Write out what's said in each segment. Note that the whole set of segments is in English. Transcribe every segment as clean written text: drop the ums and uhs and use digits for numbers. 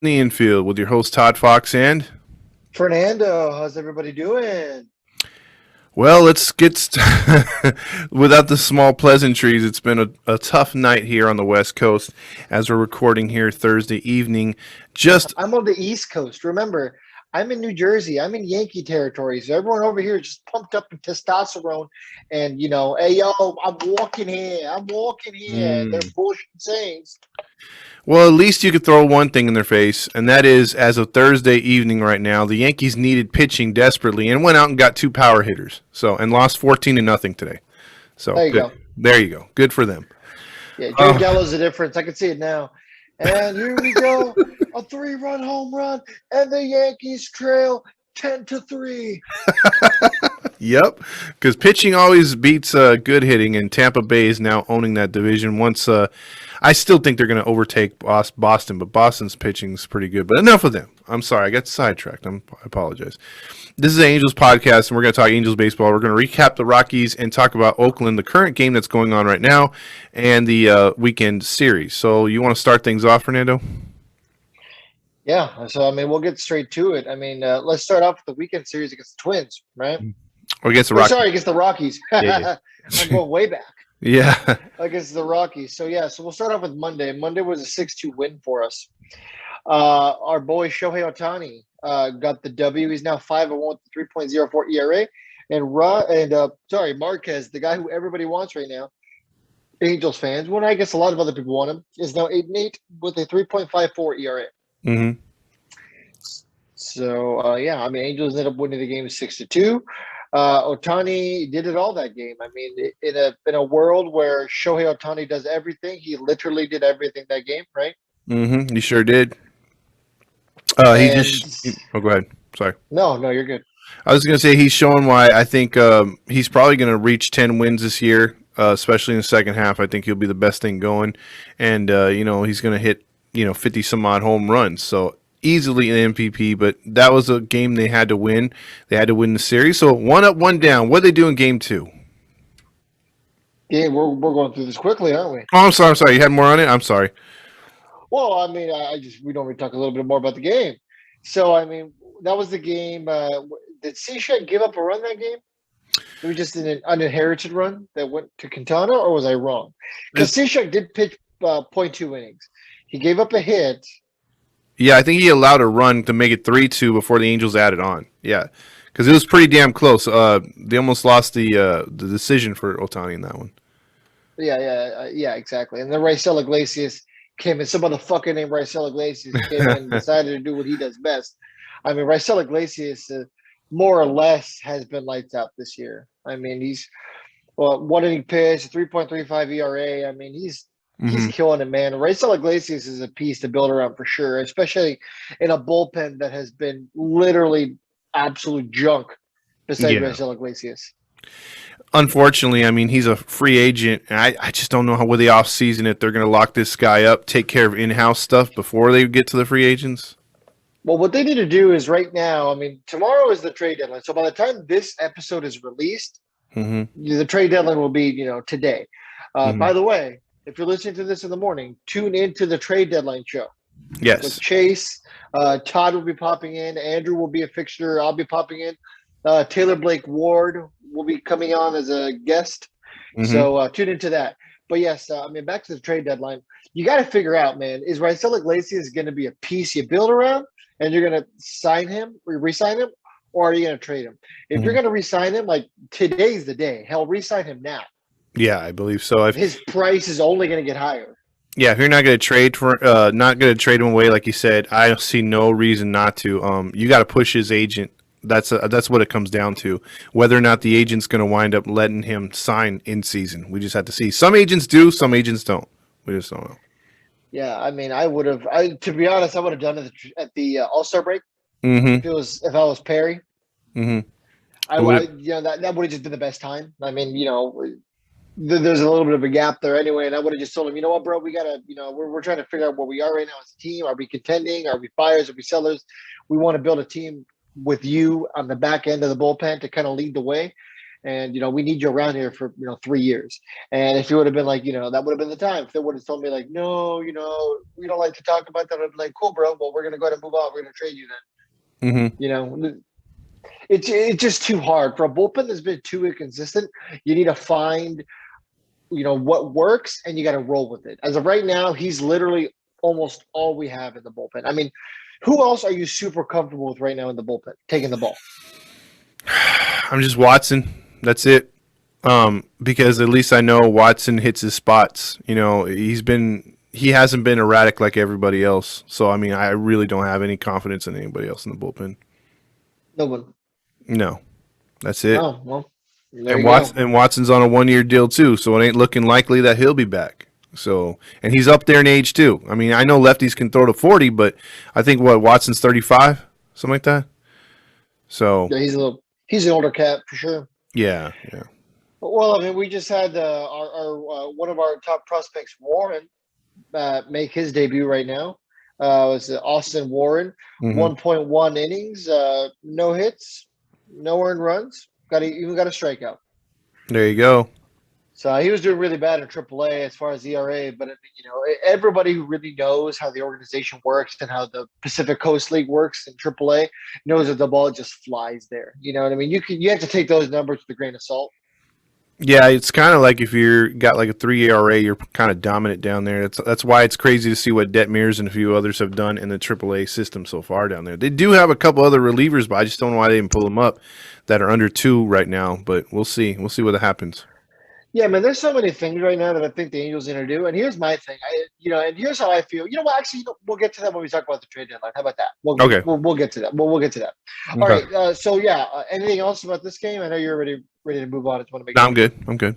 the Infield with your host Todd Fox and Fernando. How's everybody doing? well, let's get without the small pleasantries. It's been a tough night here on the West Coast as we're recording here Thursday evening. I'm on the East Coast. Remember, I'm in New Jersey. I'm in Yankee territory. So everyone over here is just pumped up in testosterone. And, hey, yo, I'm walking here. And they're bullshit sayings. Well, at least you could throw one thing in their face, and that is, as of Thursday evening right now, the Yankees needed pitching desperately and went out and got 2 power hitters. And lost 14-0 today. So there you good. Go. There you go. Good for them. Yeah, Joey Gallo's the difference. I can see it now. And here we go, a 3-run home run, and the Yankees trail 10-3. Yep, because pitching always beats good hitting, and Tampa Bay is now owning that division. I still think they're going to overtake Boston, but Boston's pitching is pretty good. But enough of them. I'm sorry, I got sidetracked. I apologize. This is an Angels podcast, and we're going to talk Angels baseball. We're going to recap the Rockies and talk about Oakland, the current game that's going on right now, and the weekend series. So you want to start things off, Fernando? Yeah, so, we'll get straight to it. Let's start off with the weekend series against the Twins, right? Or against the Rockies. Sorry, against the Rockies. Yeah. I'm going way back. Yeah. Against the Rockies. So we'll start off with Monday. Monday was a 6-2 win for us. Our boy Shohei Ohtani got the W. He's now 5-1 with the 3.04 ERA. And Marquez, the guy who everybody wants right now, Angels fans, I guess a lot of other people want him, is now 8-8 with a 3.54 ERA. Mm-hmm. So Angels ended up winning the game 6-2. Ohtani did it all that game. In a world where Shohei Ohtani does everything, he literally did everything that game, right? Mm-hmm. He sure did. Go ahead. Sorry. No, you're good. I was going to say he's showing why I think he's probably going to reach 10 wins this year, especially in the second half. I think he'll be the best thing going, and he's going to hit 50 some odd home runs. So easily an MVP, but that was a game they had to win. They had to win the series. So 1 up, 1 down. What did they do in game 2? Yeah, we're going through this quickly, aren't we? Oh, I'm sorry. You had more on it? I'm sorry. Well, we don't talk a little bit more about the game. So, that was the game. Did Shohei give up a run that game? It was just an uninherited run that went to Quintana, or was I wrong? Because Shohei did pitch 0.2 innings. He gave up a hit. Yeah, I think he allowed a run to make it 3-2 before the Angels added on. Yeah, because it was pretty damn close. They almost lost the decision for Ohtani in that one. Yeah, exactly. And then Raisel Iglesias came in. Some motherfucker named Raisel Iglesias came in and decided to do what he does best. Raisel Iglesias more or less has been lights out this year. He's 1 inning pitch, 3.35 ERA. He's killing it, man. Raisel Iglesias is a piece to build around for sure, especially in a bullpen that has been literally absolute junk besides Raisel Iglesias. Unfortunately, he's a free agent, and I just don't know how with the offseason if they're going to lock this guy up, take care of in-house stuff before they get to the free agents. Well, what they need to do is right now, tomorrow is the trade deadline. So by the time this episode is released, the trade deadline will be, today. By the way, if you're listening to this in the morning, tune into the trade deadline show. Yes. With Chase, Todd will be popping in. Andrew will be a fixture. I'll be popping in. Taylor Blake Ward will be coming on as a guest. So tune into that. But yes, back to the trade deadline. You got to figure out, man, is Raisel Iglesias going to be a piece you build around and you're going to sign him or re-sign him, or are you going to trade him? If you're going to re-sign him, today's the day. Hell, re-sign him now. Yeah, I believe so. His price is only going to get higher. Yeah, if you're not going to trade him away, like you said, I see no reason not to. You got to push his agent. That's what it comes down to. Whether or not the agent's going to wind up letting him sign in season, we just have to see. Some agents do, some agents don't. We just don't know. Yeah, I would have. To be honest, I would have done it at the All-Star break. If I was Perry. That would have just been the best time. There's a little bit of a gap there anyway, and I would have just told him, you know what, bro, we gotta, we're trying to figure out where we are right now as a team. Are we contending? Are we buyers? Are we sellers? We want to build a team with you on the back end of the bullpen to kind of lead the way. and we need you around here for 3 years. And if you would have been like, that would have been the time. If they would have told me like, no, we don't like to talk about that, I'd be like, cool, bro. Well, we're gonna go ahead and move on. We're gonna trade you then. It's just too hard for a bullpen that's been too inconsistent. You need to find what works, and you got to roll with it. As of right now, he's literally almost all we have in the bullpen. I mean, who else are you super comfortable with right now in the bullpen taking the ball? I'm just Watson. That's it. Because at least I know Watson hits his spots. He hasn't been erratic like everybody else. So I mean, I really don't have any confidence in anybody else in the bullpen. No one. No, that's it. Oh well. And Watson's on a 1-year deal too, so it ain't looking likely that he'll be back. So, and he's up there in age too. I mean, I know lefties can throw to 40, but I think Watson's 35, something like that. So yeah, he's an older cat for sure. Yeah. Well, I mean, we just had our one of our top prospects, Warren, make his debut right now. It was Austin Warren, 1.1 innings, no hits, no earned runs. Even got a strikeout. There you go. So he was doing really bad in AAA as far as ERA, but everybody who really knows how the organization works and how the Pacific Coast League works in AAA knows that the ball just flies there. You know what I mean? You have to take those numbers with a grain of salt. Yeah, it's kind of like if you're got like a 3 ERA, you're kind of dominant down there. That's why it's crazy to see what Detmers and a few others have done in the AAA system so far down there. They do have a couple other relievers, but I just don't know why they didn't pull them up that are under 2 right now. But we'll see. We'll see what happens. Yeah, man, there's so many things right now that I think the Angels are going to do. And here's my thing. And here's how I feel. Actually, we'll get to that when we talk about the trade deadline. How about that? We'll get to that. We'll get to that. Okay. All right. So, anything else about this game? I know you're ready to move on. I just want to make sure. I'm good.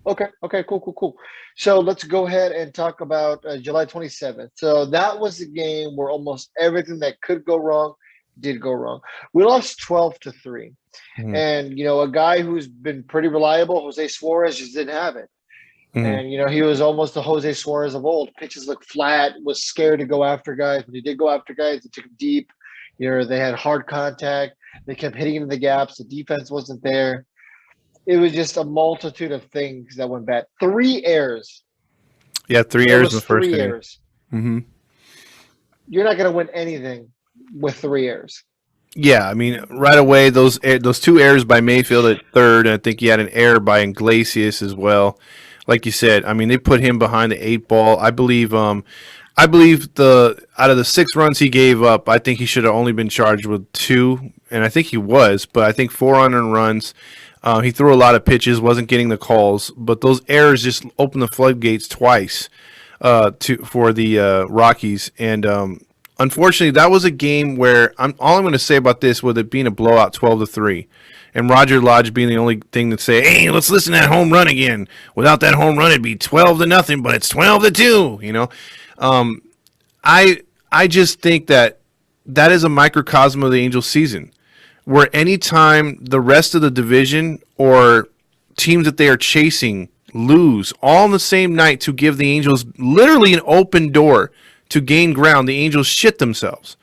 Okay, cool. So let's go ahead and talk about July 27th. So that was the game where almost everything that could go wrong did go wrong. We lost 12-3. And, a guy who's been pretty reliable, Jose Suarez, just didn't have it. And, he was almost the Jose Suarez of old. Pitches looked flat, was scared to go after guys. When he did go after guys, they took him deep. They had hard contact. They kept hitting into the gaps. The defense wasn't there. It was just a multitude of things that went bad. 3 errors. Yeah, 3 errors in the first 3 inning. errors. You're not going to win anything with 3 errors. Yeah, I mean, right away, those 2 errors by Mayfield at third, and I think he had an error by Iglesias as well. Like you said, I mean, they put him behind the 8 ball. I believe out of the 6 runs he gave up, I think he should have only been charged with 2, and I think he was, but I think 4 unearned runs. He threw a lot of pitches, wasn't getting the calls, but those errors just opened the floodgates twice for the Rockies, and unfortunately, that was a game where all I'm going to say about this, with it being a blowout 12-3, and Roger Lodge being the only thing to say, hey, let's listen to that home run again. Without that home run, it'd be 12-0, but it's 12-2. I just think that is a microcosm of the Angels season, where anytime the rest of the division or teams that they are chasing lose all on the same night to give the Angels literally an open door to gain ground, the Angels shit themselves.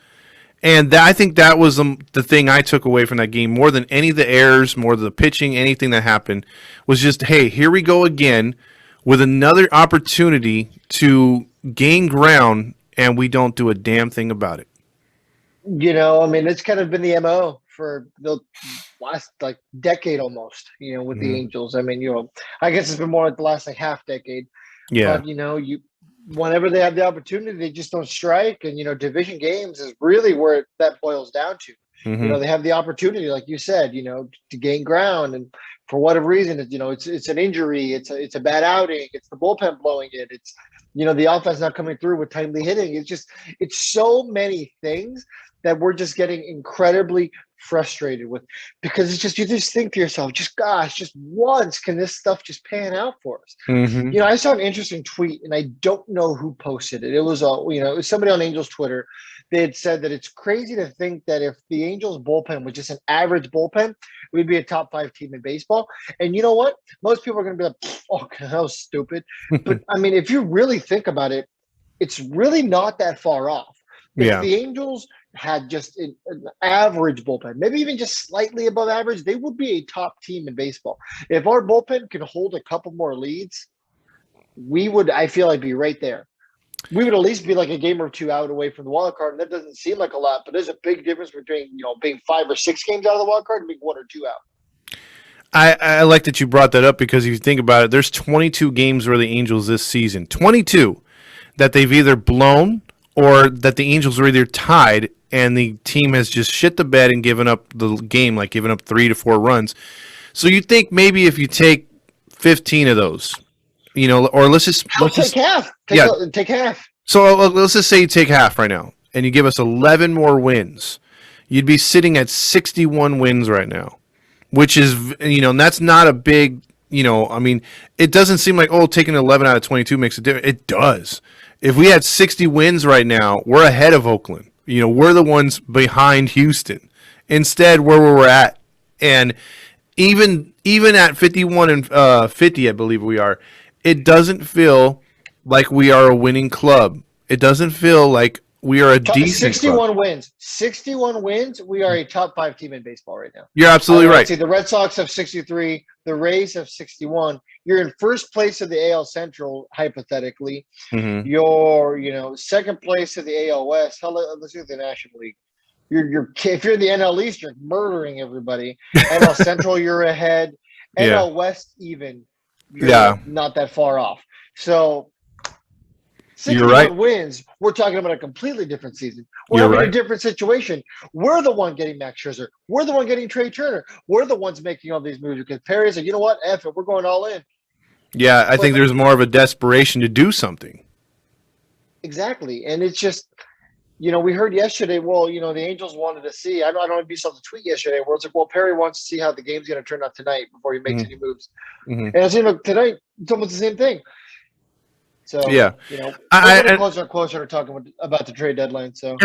And I think that was the thing I took away from that game more than any of the errors, more than the pitching, anything that happened, was just, hey, here we go again with another opportunity to gain ground, and we don't do a damn thing about it. I mean, it's kind of been the MO for the last decade almost, with the Angels. I mean, I guess it's been more like the last half decade. Yeah. But, whenever they have the opportunity, they just don't strike. And, division games is really where that boils down to. They have the opportunity, like you said, to gain ground. And for whatever reason, it's an injury. It's a bad outing. It's the bullpen blowing it. It's, the offense not coming through with timely hitting. It's so many things that we're just getting incredibly frustrated with, because it's just, you just think to yourself, just once can this stuff just pan out for us. I saw an interesting tweet, and I don't know who posted it. It was it was somebody on Angels Twitter. They had said that it's crazy to think that if the Angels bullpen was just an average bullpen, we'd be a top 5 team in baseball. And you know what? Most people are going to be like, oh, that was stupid. But I mean, if you really think about it, it's really not that far off. If the Angels had just an average bullpen, maybe even just slightly above average, they would be a top team in baseball. If our bullpen can hold a couple more leads, we would, I feel like, be right there. We would at least be like a game or two out away from the wild card. And that doesn't seem like a lot, but there's a big difference between, being 5 or 6 games out of the wild card and being 1 or 2 out. I like that you brought that up because if you think about it, there's 22 games where the Angels this season, 22 that they've either blown or that the Angels are either tied and the team has just shit the bed and given up the game, like giving up 3 to 4 runs. So you think maybe if you take 15 of those, or let's take half. Take half. So let's just say you take half right now and you give us 11 more wins. You'd be sitting at 61 wins right now, which is, and that's not a big, it doesn't seem like, taking 11 out of 22 makes a difference. It does. If we had 60 wins right now, we're ahead of Oakland. We're the ones behind Houston. Instead, where we're at, and even at 51 and 50, I believe we are, it doesn't feel like we are a winning club. It doesn't feel like we are a decent 61 club. wins. 61 wins. We are a top 5 team in baseball right now. You're absolutely right. See, the Red Sox have 63. The Rays have 61. You're in first place of the AL Central, hypothetically. Mm-hmm. You're, second place of the AL West. Hell, let's do the National League. If you're the NL East, you're murdering everybody. NL Central, you're ahead. NL West, even. You're not that far off. So 61 wins, we're talking about a completely different season. We're having a different situation. We're the one getting Max Scherzer. We're the one getting Trey Turner. We're the ones making all these moves because Perry said, you know what, F it, we're going all in. Yeah, I think there's more of a desperation to do something. Exactly. And it's just, we heard yesterday, the Angels wanted to see, I don't know if you saw the tweet yesterday where it's like, Perry wants to see how the game's going to turn out tonight before he makes any moves. Mm-hmm. And it seemed like tonight, it's almost the same thing. So, we're getting closer and closer to talking about the trade deadline. So,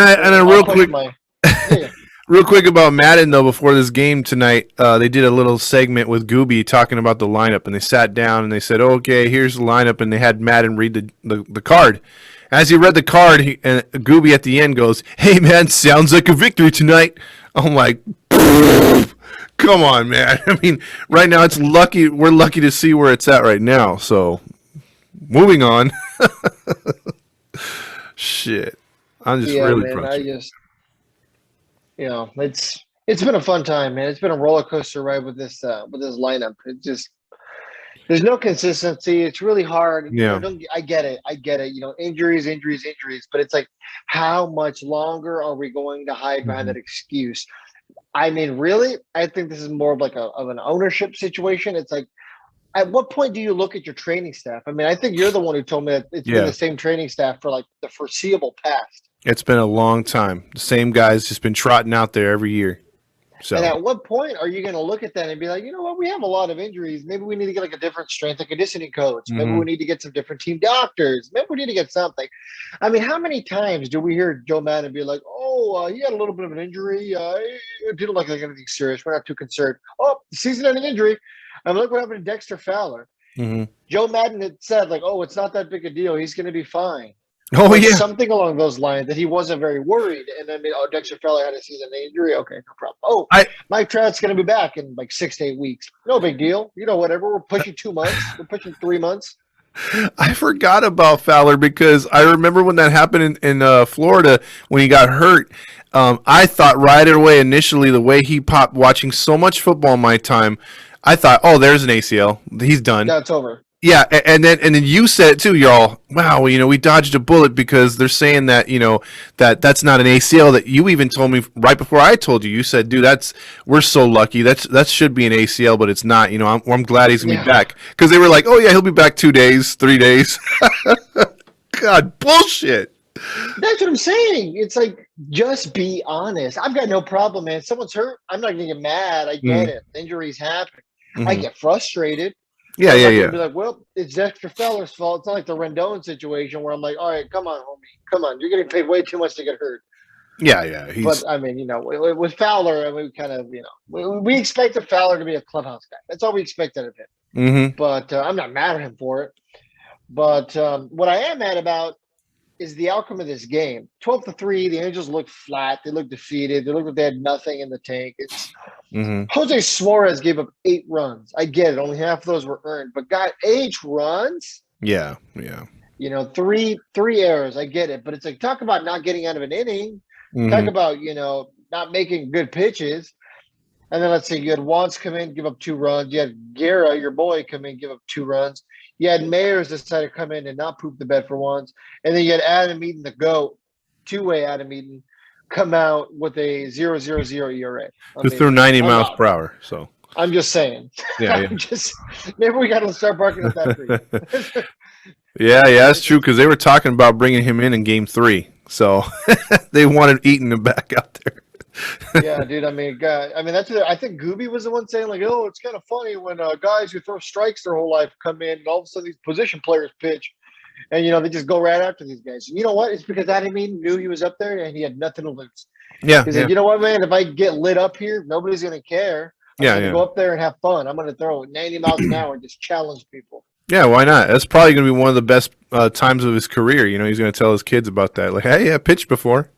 real quick about Madden, though, before this game tonight, they did a little segment with Gooby talking about the lineup, and they sat down and they said, okay, here's the lineup, and they had Madden read the card. As he read the card, Gooby at the end goes, hey, man, sounds like a victory tonight. I'm like, come on, man. I mean, right now it's lucky. We're lucky to see where it's at right now, so... Moving on. Shit. I'm just really frustrated. It's been a fun time, man. It's been a roller coaster ride with this lineup. It just there's no consistency. It's really hard. Yeah. I get it. Injuries, but it's like, how much longer are we going to hide behind that excuse? I mean, really, I think this is more of like of an ownership situation. It's like, at what point do you look at your training staff? I mean, I think you're the one who told me that it's been the same training staff for like the foreseeable past. It's been a long time. The same guys just been trotting out there every year. So. And at what point are you going to look at that and be like, you know what, we have a lot of injuries. Maybe we need to get like a different strength and conditioning coach. Maybe we need to get some different team doctors. Maybe we need to get something. I mean, how many times do we hear Joe Madden be like, he had a little bit of an injury. It didn't look like anything serious. We're not too concerned. Season-ending injury. I mean, look what happened to Dexter Fowler. Mm-hmm. Joe Madden had said, like, it's not that big a deal. He's going to be fine. Something along those lines that he wasn't very worried. And then, Dexter Fowler had a season injury. Okay, no problem. Mike Trout's going to be back in like 6 to 8 weeks. No big deal. Whatever. We're pushing 2 months. We're pushing 3 months. I forgot about Fowler because I remember when that happened in Florida when he got hurt. I thought right away initially the way he popped watching so much football in my time, I thought, there's an ACL. He's done. That's over. Yeah, and then you said it too, y'all. Wow, we dodged a bullet because they're saying that that's not an ACL. That you even told me right before I told you. You said, dude, we're so lucky. That should be an ACL, but it's not. I'm glad he's gonna be back because they were like, he'll be back 2 days, 3 days. God, bullshit. That's what I'm saying. It's like, just be honest. I've got no problem, man. Someone's hurt. I'm not gonna get mad. I get it. Injuries happen. Mm-hmm. I get frustrated. Yeah. Be like, it's Dexter Fowler's fault. It's not like the Rendon situation where I'm like, all right, come on, homie, come on. You're getting paid way too much to get hurt. Yeah. But I mean, with Fowler, we kind of, we expected Fowler to be a clubhouse guy. That's all we expected of him. Mm-hmm. But I'm not mad at him for it. But what I am mad about is the outcome of this game. 12-3, the Angels looked flat. They looked defeated. They looked like they had nothing in the tank. Jose Suarez gave up 8 runs. I get it. Only half of those were earned, but got 8 runs. Yeah. You know, three errors. I get it, but it's like, talk about not getting out of an inning. Talk about, you know, not making good pitches. And then let's say you had Wants come in, give up 2 runs. You had Guerra, your boy, come in, give up 2 runs. You had Mayers decide to come in and not poop the bed for once. And then you had Adam Eaton, the GOAT, two-way Adam Eaton, come out with a 0.00 ERA. Who threw 90 miles per hour. So I'm just saying. Yeah. Maybe we got to start barking at that tree. Yeah, that's true, because they were talking about bringing him in Game 3. So they wanted Eaton to back out there. Yeah, dude. I mean, that's what I think. Gooby was the one saying, like, "Oh, it's kind of funny when guys who throw strikes their whole life come in, and all of a sudden these position players pitch, and you know they just go right after these guys." You know what? It's because Adam Eaton knew he was up there and he had nothing to lose. Yeah, he's like, you know what, man? If I get lit up here, nobody's gonna care. I'm gonna go up there and have fun. I'm gonna throw 90 miles an hour and just challenge people. Yeah, why not? That's probably going to be one of the best times of his career. You know, he's going to tell his kids about that. Like, hey, I pitched before.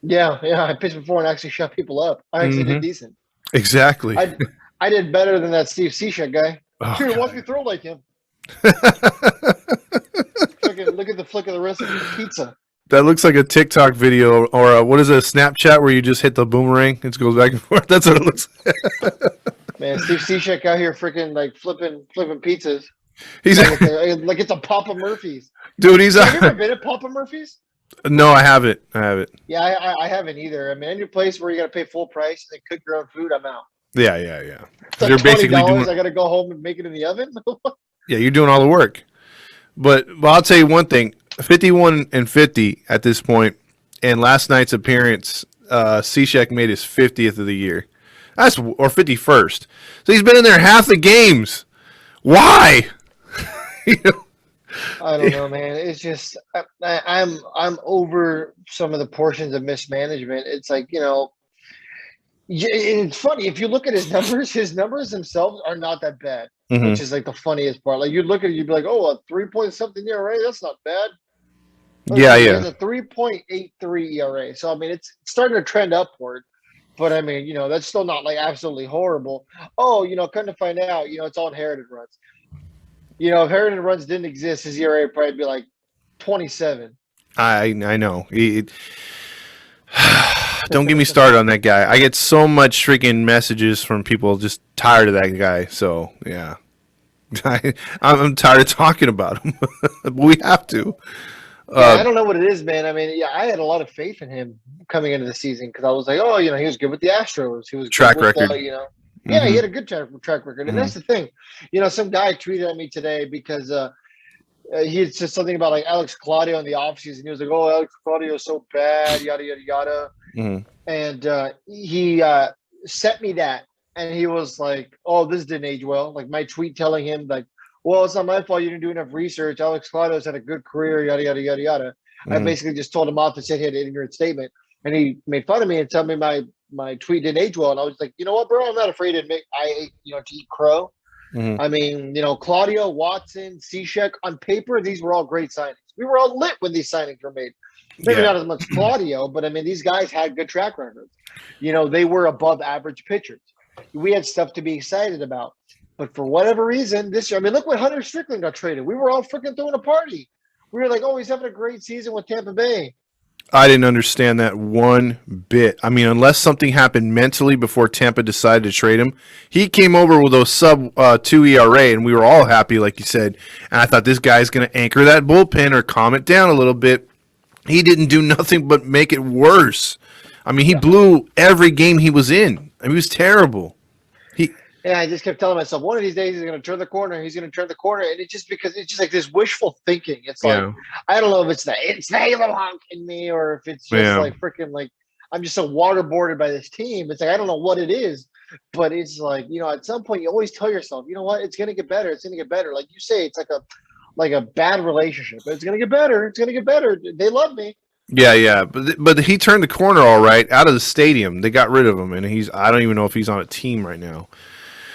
Yeah, I pitched before and actually shut people up. I actually did decent. Exactly. I did better than that Steve Cishek guy. Oh, Dude, watch me throw like him. Look at the flick of the wrist of the pizza. That looks like a TikTok video, or what is it, a Snapchat where you just hit the boomerang? It goes back and forth. That's what it looks like. Man, Steve Cishek out here freaking like flipping pizzas. He's like it's a Papa Murphy's. Dude, he's Have you ever been at Papa Murphy's? No, I haven't. Yeah, I haven't either. I mean, any place where you got to pay full price and they cook your own food, I'm out. Yeah. It's like $20. I got to go home and make it in the oven. Yeah, you're doing all the work. But I'll tell you one thing: 51-50 at this point, and last night's appearance, Cishek made his 50th of the year. Or 51st. So he's been in there half the games. Why? I don't know, man. It's just I'm over some of the portions of mismanagement. It's like, you know, it's funny if you look at his numbers themselves are not that bad, which is like the funniest part. Like you look at it, you'd be like, oh, a 3-point-something ERA, that's not bad. Yeah. It's a 3.83 ERA. So I mean, it's starting to trend upward. But I mean, you know, that's still not like absolutely horrible. Oh, you know, come to find out, you know, it's all inherited runs. You know, if inherited runs didn't exist, his ERA would probably be like 27. I know. Don't get me started on that guy. I get so much freaking messages from people just tired of that guy. So yeah, I'm tired of talking about him. But we have to. I don't know what it is, man. I mean, yeah, I had a lot of faith in him coming into the season because I was like, oh, you know, he was good with the Astros. He was track good with, record. you know, yeah, he had a good track record, and that's the thing. You know, some guy tweeted at me today because he had said something about like Alex Claudio in the offseason. He was like, oh, Alex Claudio is so bad, yada yada yada, and he sent me that, and he was like, oh, this didn't age well. Like my tweet telling him like, well, it's not my fault. You didn't do enough research. Alex Claudio's had a good career, yada, yada, yada, yada. I basically just told him off and said he had an ignorant statement. And he made fun of me and told me my tweet didn't age well. And I was like, you know what, bro? I'm not afraid to admit to eat crow. I mean, you know, Claudio, Watson, Cishek, on paper, these were all great signings. We were all lit when these signings were made. Maybe not as much Claudio, but I mean, these guys had good track records. You know, they were above average pitchers. We had stuff to be excited about. But for whatever reason, this year, I mean, look when Hunter Strickland got traded. We were all freaking throwing a party. We were like, oh, he's having a great season with Tampa Bay. I didn't understand that one bit. I mean, unless something happened mentally before Tampa decided to trade him. He came over with those sub-2 ERA, and we were all happy, like you said. And I thought this guy's going to anchor that bullpen or calm it down a little bit. He didn't do nothing but make it worse. I mean, he blew every game he was in. I mean, he was terrible. Yeah, I just kept telling myself, one of these days he's going to turn the corner. He's going to turn the corner, and it's just because it's just like this wishful thinking. It's like I don't know if it's the Halo honk in me, or if it's just like freaking like I'm just so waterboarded by this team. It's like I don't know what it is, but it's like, you know, at some point you always tell yourself, you know what, it's going to get better. It's going to get better. Like you say, it's like a bad relationship. It's going to get better. It's going to get better. They love me. Yeah, but he turned the corner all right out of the stadium. They got rid of him, and I don't even know if he's on a team right now.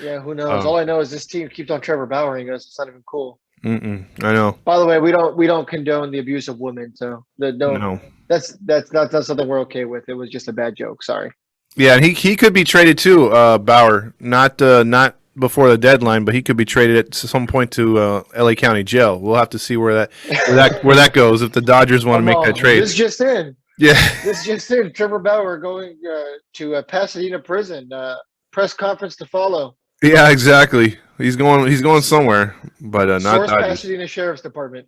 Yeah, who knows? All I know is this team keeps on Trevor Bowering us. It's not even cool. I know. By the way, we don't condone the abuse of women, so don't. No. That's something we're okay with. It was just a bad joke. Sorry. Yeah, and he could be traded too, Bauer. Not before the deadline, but he could be traded at some point to L.A. County Jail. We'll have to see where that goes if the Dodgers want to make that trade. This just in. Yeah. This just in. Trevor Bauer going to Pasadena prison. Press conference to follow. Yeah, exactly. He's going somewhere, but not Source Dodgers. Pasadena Sheriff's Department.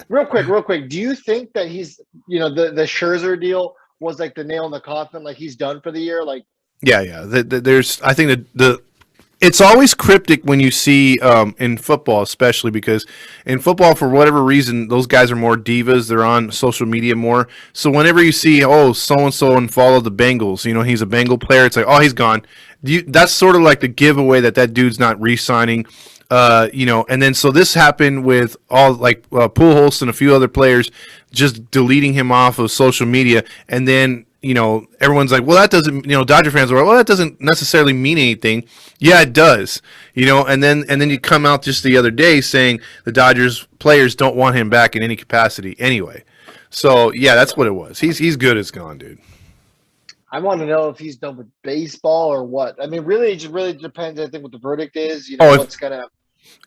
Real quick. Do you think that he's the Scherzer deal was like the nail in the coffin? Like he's done for the year? Like Yeah. There's I think the it's always cryptic when you see in football, especially because in football, for whatever reason, those guys are more divas. They're on social media more. So whenever you see, so-and-so unfollowed the Bengals, he's a Bengal player, it's like, oh, he's gone. That's sort of like the giveaway that dude's not re-signing. And then so this happened with all like Pujols and a few other players just deleting him off of social media. And then everyone's like, well, that doesn't, Dodger fans are like, well, that doesn't necessarily mean anything. Yeah, it does, and then you come out just the other day saying the Dodgers players don't want him back in any capacity anyway. So yeah, that's what it was. He's good as gone, dude. I want to know if he's done with baseball or what. I mean, really, it just really depends. I think what the verdict is. What's gonna.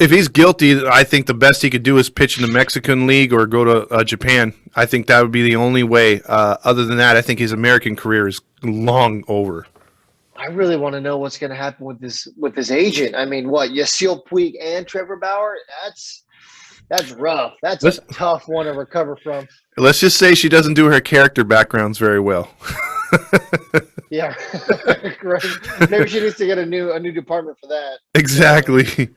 If he's guilty, I think the best he could do is pitch in the Mexican League or go to Japan. I think that would be the only way. Other than that, I think his American career is long over. I really want to know what's going to happen with his agent. I mean, what? Yasiel Puig and Trevor Bauer? That's rough. That's a tough one to recover from. Let's just say she doesn't do her character backgrounds very well. Yeah, right. Maybe she needs to get a new department for that. Exactly.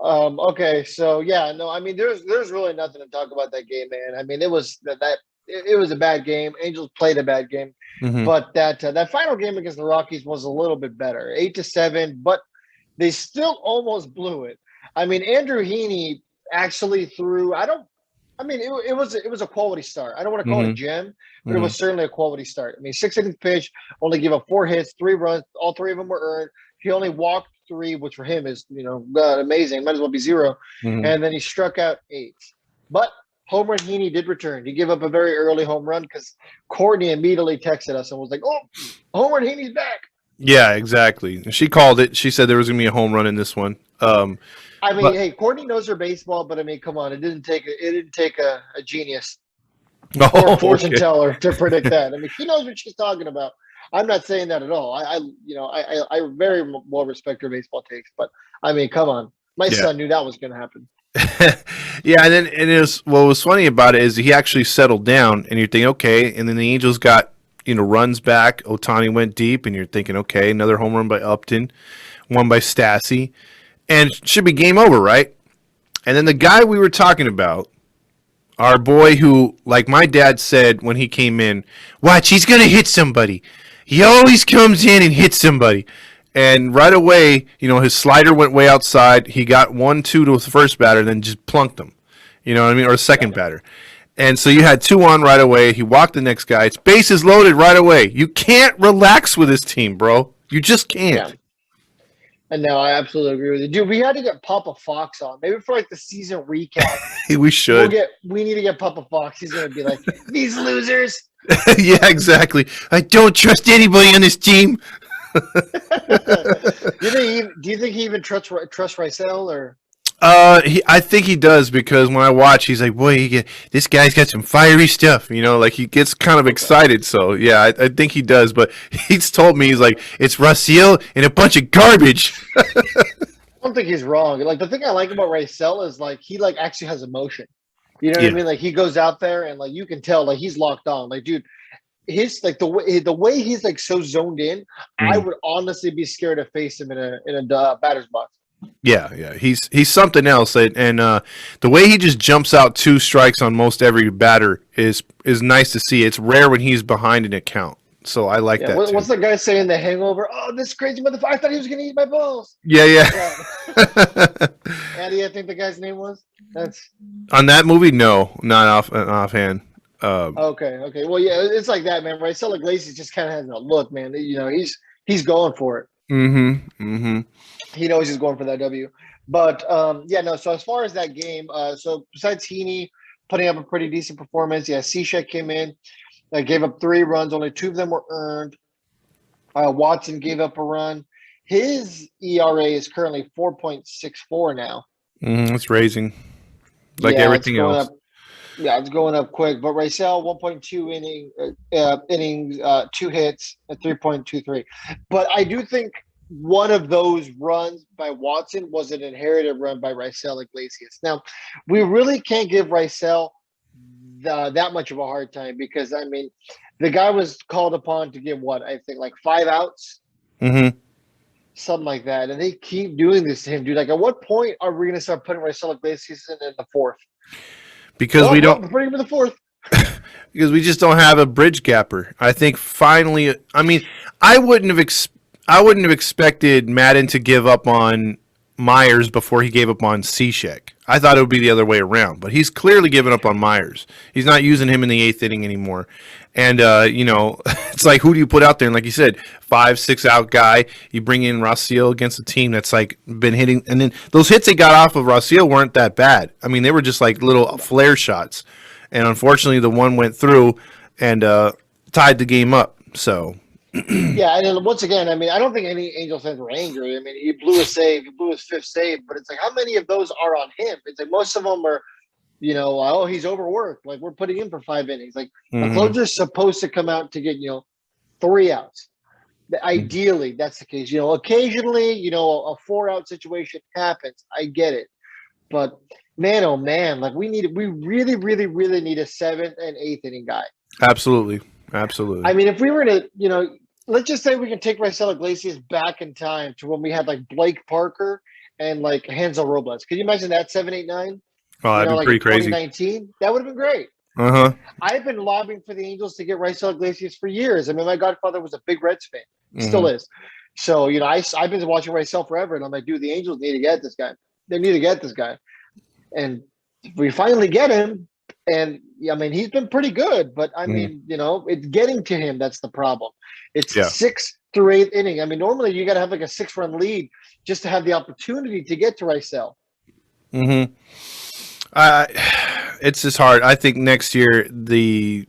Okay, so yeah, no, I mean, there's really nothing to talk about that game, man. I mean, it was it was a bad game. Angels played a bad game, but that final game against the Rockies was a little bit better, 8-7, but they still almost blew it. I mean, Andrew Heaney actually threw. It was a quality start. I don't want to call it a gem, but it was certainly a quality start. I mean, 6 innings pitch, only gave up 4 hits, 3 runs, all 3 of them were earned. He only walked 3, which for him is, amazing. Might as well be 0. And then he struck out 8. But home run Heaney did return. He gave up a very early home run because Courtney immediately texted us and was like, "Oh, home run Heaney's back." Yeah, exactly. She called it. She said there was going to be a home run in this one. Hey, Courtney knows her baseball, but I mean, come on, it didn't take a genius or a fortune teller to predict that. I mean, she knows what she's talking about. I'm not saying that at all. I very well respect her baseball takes, but I mean, come on, my son knew that was going to happen. Yeah, and it was what was funny about it is he actually settled down, and you're thinking, okay, and then the Angels got runs back. Ohtani went deep, and you're thinking, okay, another home run by Upton, one by Stassi, and it should be game over, right? And then the guy we were talking about, our boy who, like my dad said when he came in, watch, he's going to hit somebody. He always comes in and hits somebody. And right away, his slider went way outside. He got 1-2 to the first batter and then just plunked him. You know what I mean? Or the second batter. And so you had 2 on right away. He walked the next guy. It's bases loaded right away. You can't relax with this team, bro. You just can't. Yeah. And no, I absolutely agree with you. Dude, we had to get Papa Fox on. Maybe for like the season recap. We should. We need to get Papa Fox. He's going to be like, these losers. Yeah, exactly. I don't trust anybody on this team. Do you think he even trusts Rysel or? I think he does because when I watch, he's like, boy, this guy's got some fiery stuff, like he gets kind of excited. So yeah, I think he does. But he's told me, he's like, it's Rysel and a bunch of garbage. I don't think he's wrong. Like the thing I like about Rysel is like he like actually has emotion. You know what I mean? Like he goes out there and like you can tell like he's locked on. Like dude, his like the way he's like so zoned in, I would honestly be scared to face him in a batter's box. Yeah, he's something else, and the way he just jumps out 2 strikes on most every batter is nice to see. It's rare when he's behind an account, so I like that. What's the guy saying? The Hangover? Oh, this crazy motherfucker! I thought he was gonna eat my balls. Yeah. Eddie, I think the guy's name was. That's on that movie. No, not offhand. Okay. Well, yeah, it's like that, man. Rysel Iglesias just kind of has a look, man. He's going for it. He knows he's going for that W. But yeah, no. So as far as that game, so besides Heaney putting up a pretty decent performance, yeah, Cishek came in, gave up 3 runs. Only 2 of them were earned. Watson gave up a run. His ERA is currently 4.64 now. It's raising, like Yeah, everything else. Yeah, it's going up quick. But Rysel, 1.2 innings, 2 hits, at 3.23. But I do think one of those runs by Watson was an inherited run by Rysel Iglesias. Now, we really can't give Rysel that much of a hard time because, I mean, the guy was called upon to give what? I think like 5 outs? Something like that. And they keep doing this to him, dude. Like, at what point are we going to start putting Rysel Iglesias in the 4th? Because we don't putting him in the 4th. because we just don't have a bridge gapper. I think finally, I mean, I wouldn't have expected Madden to give up on Myers before he gave up on Cishek. I thought it would be the other way around, but he's clearly given up on Myers. He's not using him in the 8th inning anymore. And, it's like, who do you put out there? And like you said, 5-6 out guy. You bring in Raciel against a team that's like been hitting. And then those hits they got off of Raciel weren't that bad. I mean, they were just like little flare shots. And unfortunately, the one went through and tied the game up. So. Yeah, and then once again, I mean, I don't think any Angels fans were angry. I mean, he blew a save, he blew his 5th save, but it's like, how many of those are on him? It's like most of them are, oh, he's overworked. Like, we're putting him for 5 innings. Like, a closer's supposed to come out to get, 3 outs. Ideally, that's the case. Occasionally, a 4-out situation happens. I get it. But, man, oh, man, like, we really, really, really need a 7th and 8th inning guy. Absolutely. I mean, if we were to, let's just say we can take Rysel Iglesias back in time to when we had like Blake Parker and like Hansel Robles. Can you imagine that 7, 8, 9? Oh, that'd be pretty crazy. 2019, that would have been great. I've been lobbying for the Angels to get Rysel Iglesias for years. I mean, my godfather was a big Reds fan, still is. So I've been watching Rysel forever, and I'm like, dude, the Angels need to get this guy. They need to get this guy, and we finally get him. And I mean, he's been pretty good, but I mean, it's getting to him. That's the problem. It's 6th through 8th inning. I mean, normally you got to have like a 6-run lead just to have the opportunity to get to Rysel. It's just hard. I think next year we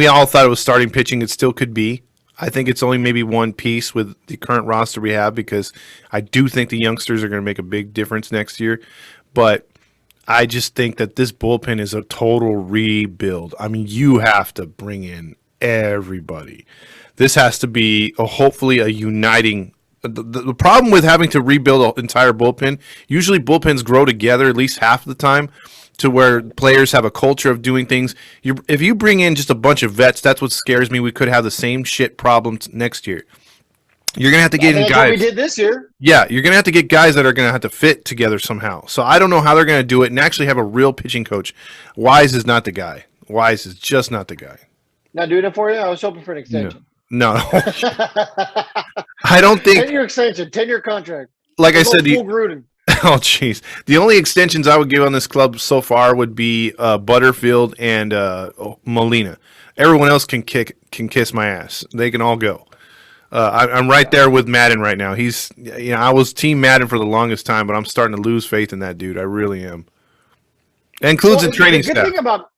all thought it was starting pitching. It still could be. I think it's only maybe one piece with the current roster we have because I do think the youngsters are going to make a big difference next year, but I just think that this bullpen is a total rebuild. I mean, you have to bring in everybody. This has to be hopefully a uniting. The problem with having to rebuild an entire bullpen, usually bullpens grow together at least half of the time to where players have a culture of doing things. If you bring in just a bunch of vets, that's what scares me. We could have the same shit problems next year. You're going to have to get in guys. That's what we did this year. Yeah, you're going to have to get guys that are going to have to fit together somehow. So I don't know how they're going to do it and actually have a real pitching coach. Wise is not the guy. Wise is just not the guy. Not doing it for you? I was hoping for an extension. No. I don't think. 10-year extension, 10-year contract. Like I said, Gruden. Oh, jeez. The only extensions I would give on this club so far would be Butterfield and Molina. Everyone else can kiss my ass. They can all go. I'm right there with Madden right now. He's, I was team Madden for the longest time, but I'm starting to lose faith in that dude. I really am. It includes the training staff. Thing about,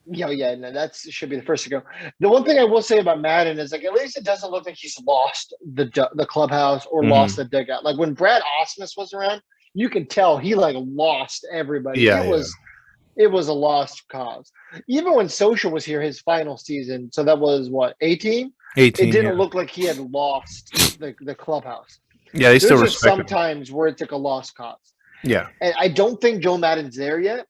no, that should be the first to go. The one thing I will say about Madden is, like, at least it doesn't look like he's lost the clubhouse or lost the dugout. Like when Brad Osmus was around, you can tell he like lost everybody. It was a lost cause. Even when Social was here, his final season, so that was what, 18? 18. It didn't look like he had lost the clubhouse. Yeah, they still There's respect him. Sometimes where it's like a lost cause. Yeah. And I don't think Joe Madden's there yet.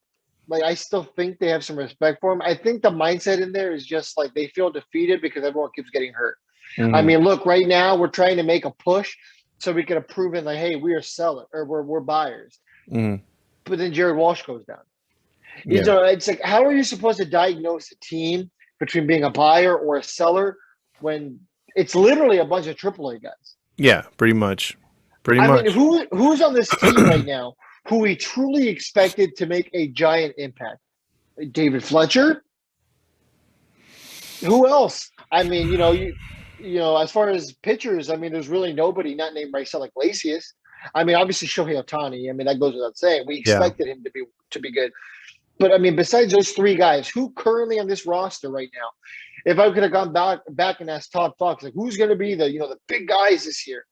Like, I still think they have some respect for him. I think the mindset in there is just like they feel defeated because everyone keeps getting hurt. I mean, look, right now we're trying to make a push so we can have proven like, hey, we are sellers or we're buyers. But then Jared Walsh goes down. It's like, how are you supposed to diagnose a team between being a buyer or a seller when it's literally a bunch of AAA guys? Yeah, pretty much. I mean, who's on this team right now who we truly expected to make a giant impact? David Fletcher? Who else? I mean, as far as pitchers, I mean, there's really nobody not named Raisel Iglesias. I mean, obviously Shohei Ohtani. I mean, that goes without saying. We Yeah. expected him to be good. But I mean, besides those three guys, who currently on this roster right now, if I could have gone back and asked Todd Fox, like, who's going to be the big guys this year?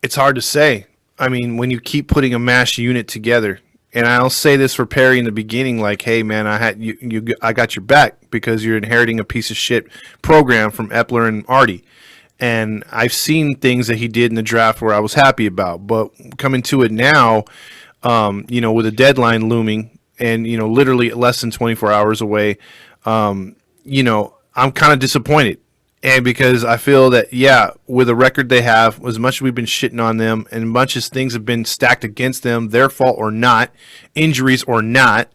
It's hard to say. I mean, when you keep putting a mash unit together, and I'll say this for Perry in the beginning, like, hey man, I got your back because you're inheriting a piece of shit program from Epler and Artie. And I've seen things that he did in the draft where I was happy about. But coming to it now, with a deadline looming and, literally less than 24 hours away, I'm kind of disappointed. And because I feel that, with the record they have, as much as we've been shitting on them and much as things have been stacked against them, their fault or not, injuries or not,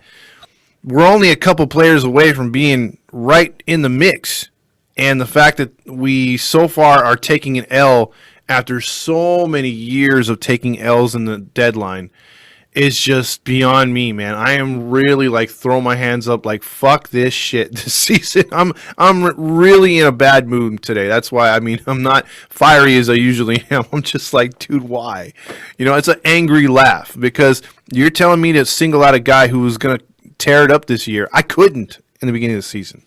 we're only a couple players away from being right in the mix. And the fact that we so far are taking an L after so many years of taking L's in the deadline is just beyond me, man. I am really like throwing my hands up like fuck this shit this season. I'm really in a bad mood today. That's why, I mean, I'm not fiery as I usually am. I'm just like, dude, why? It's an angry laugh because you're telling me to single out a guy who was going to tear it up this year. I couldn't in the beginning of the season.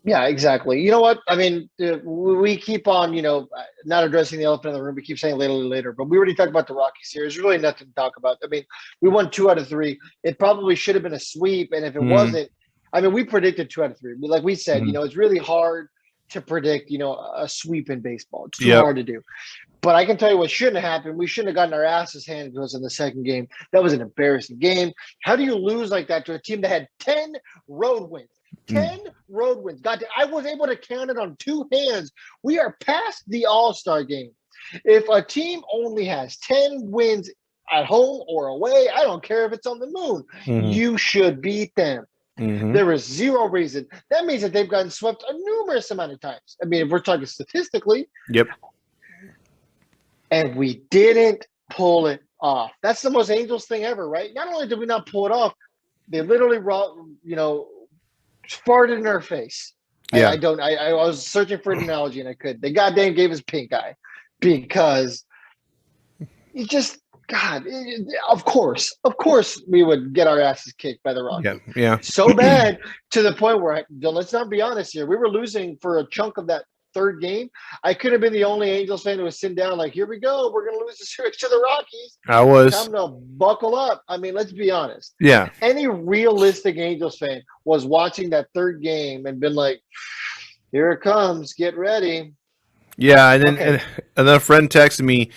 Yeah, exactly. You know what? I mean, we keep on, not addressing the elephant in the room. We keep saying later, but we already talked about the Rockies here. There's really nothing to talk about. I mean, we won 2 out of 3. It probably should have been a sweep. And if it wasn't, I mean, we predicted 2 out of 3. Like we said, it's really hard to predict, a sweep in baseball. It's too hard to do. But I can tell you what shouldn't have happened. We shouldn't have gotten our asses handed to us in the second game. That was an embarrassing game. How do you lose like that to a team that had 10 road wins? 10 road wins. God, I was able to count it on 2 hands. We are past the All-Star game. If a team only has 10 wins at home or away, I don't care if it's on the moon, you should beat them. There is zero reason. That means that they've gotten swept a numerous amount of times. I mean, if we're talking statistically. Yep. And we didn't pull it off. That's the most Angels thing ever, right? Not only did we not pull it off, they literally, farted in our face. Yeah. I was searching for an analogy and I couldn't. They goddamn gave us pink eye because you just, God, of course we would get our asses kicked by the Rockies. Yeah. So bad to the point where, let's not be honest here, we were losing for a chunk of that third game. I could have been the only Angels fan who was sitting down like, here we go, we're going to lose the series to the Rockies. I was. Time to buckle up. I mean, let's be honest. Yeah. Any realistic Angels fan was watching that third game and been like, here it comes, get ready. Yeah, and then and then a friend texted me.